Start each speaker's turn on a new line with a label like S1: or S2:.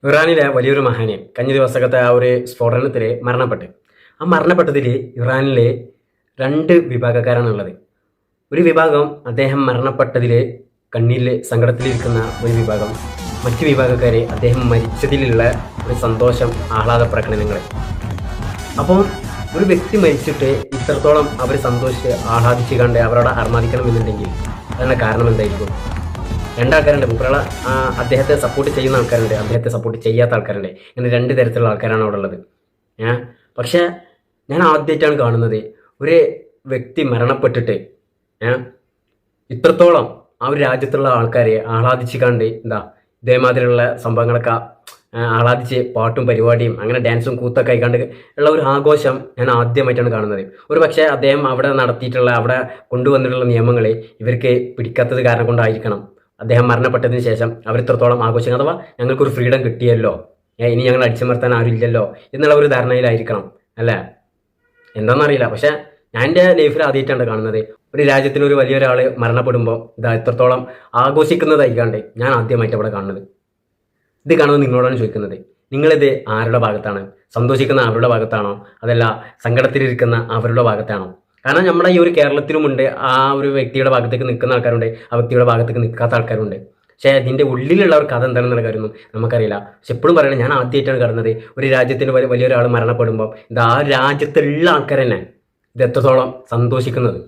S1: ഇറാനിലെ വലിയൊരു മഹാന് കഴിഞ്ഞ ദിവസത്തെ ആ ഒരു സ്ഫോടനത്തിൽ മരണപ്പെട്ടു. ആ മരണപ്പെട്ടതിൽ ഇറാനിലെ രണ്ട് വിഭാഗക്കാരാണുള്ളത്. ഒരു വിഭാഗം അദ്ദേഹം മരണപ്പെട്ടതിൽ കണ്ണീരിൽ സങ്കടത്തിലിരിക്കുന്ന ഒരു വിഭാഗം, മറ്റു വിഭാഗക്കാരെ അദ്ദേഹം മരിച്ചതിലുള്ള ഒരു സന്തോഷം, ആഹ്ലാദ പ്രകടനങ്ങൾ. അപ്പോൾ ഒരു വ്യക്തി മരിച്ചിട്ട് ഇത്രത്തോളം അവർ സന്തോഷിച്ച് ആഹ്ലാദിച്ച് കണ്ട് അവരോട് അർമാദിക്കണമെന്നുണ്ടെങ്കിൽ അതിൻ്റെ കാരണം എന്തായിരിക്കും? രണ്ടാൾക്കാരുണ്ട്. മുപ്പുറള അദ്ദേഹത്തെ സപ്പോർട്ട് ചെയ്യുന്ന ആൾക്കാരുണ്ട്, അദ്ദേഹത്തെ സപ്പോർട്ട് ചെയ്യാത്ത ആൾക്കാരുണ്ട്. ഇങ്ങനെ രണ്ട് തരത്തിലുള്ള ആൾക്കാരാണ് അവിടെ ഉള്ളത്. പക്ഷേ ഞാൻ ആദ്യമായിട്ടാണ് കാണുന്നത് ഒരു വ്യക്തി മരണപ്പെട്ടിട്ട് ഇത്രത്തോളം ആ ഒരു രാജ്യത്തുള്ള ആൾക്കാരെ ആഹ്ലാദിച്ച് കണ്ട് ഇതേമാതിരിയുള്ള സംഭവങ്ങളൊക്കെ ആഹ്ലാദിച്ച് പാട്ടും പരിപാടിയും അങ്ങനെ ഡാൻസും കൂത്തൊക്കെ ആയിക്കണ്ട് ഉള്ള ഒരു ആഘോഷം ഞാൻ ആദ്യമായിട്ടാണ് കാണുന്നത്. ഒരു പക്ഷേ അദ്ദേഹം അവിടെ നടത്തിയിട്ടുള്ള, അവിടെ കൊണ്ടുവന്നിട്ടുള്ള നിയമങ്ങളെ ഇവർക്ക് പിടിക്കാത്തത് കാരണം കൊണ്ടായിരിക്കണം അദ്ദേഹം മരണപ്പെട്ടതിന് ശേഷം അവർ ഇത്രത്തോളം ആഘോഷിക്കണം. അഥവാ ഞങ്ങൾക്കൊരു ഫ്രീഡം കിട്ടിയല്ലോ, ഇനി ഞങ്ങൾ അടിച്ചമർത്താൻ ആരുമില്ലല്ലോ എന്നുള്ള ഒരു ധാരണയിലായിരിക്കണം, അല്ലേ? എന്താണെന്നറിയില്ല. പക്ഷേ ഞാൻ എൻ്റെ ലൈഫിൽ ആദ്യമായിട്ടാണ് കാണുന്നത് ഒരു രാജ്യത്തിന് ഒരു വലിയൊരാൾ മരണപ്പെടുമ്പോൾ ഇത്രത്തോളം ആഘോഷിക്കുന്നതായിക്കാണ്ട് ഞാൻ ആദ്യമായിട്ട് അവിടെ കാണുന്നത്. ഇത് കാണുന്നത് നിങ്ങളോടാണ് ചോദിക്കുന്നത്. നിങ്ങളിത് ആരുടെ ഭാഗത്താണ്? സന്തോഷിക്കുന്ന അവരുടെ ഭാഗത്താണോ, അതല്ല സങ്കടത്തിലിരിക്കുന്ന അവരുടെ ഭാഗത്താണോ? കാരണം നമ്മുടെ ഈ ഒരു കേരളത്തിലുമുണ്ട് ആ ഒരു വ്യക്തിയുടെ ഭാഗത്തേക്ക് നിൽക്കുന്ന ആൾക്കാരുണ്ട്, ആ വ്യക്തിയുടെ ഭാഗത്തേക്ക് നിൽക്കാത്ത ആൾക്കാരുണ്ട്. പക്ഷേ ഇതിൻ്റെ ഉള്ളിലുള്ള ഒരു കഥ എന്താണെന്നുള്ള കാര്യമൊന്നും നമുക്കറിയില്ല. പക്ഷെ എപ്പോഴും പറയണത്, ഞാൻ ആദ്യമായിട്ടാണ് കാണുന്നത് ഒരു രാജ്യത്തിന് വലിയൊരാൾ മരണപ്പെടുമ്പോൾ ആ രാജ്യത്തുള്ള ആൾക്കാർ തന്നെ ഇത് എത്രത്തോളം സന്തോഷിക്കുന്നത്.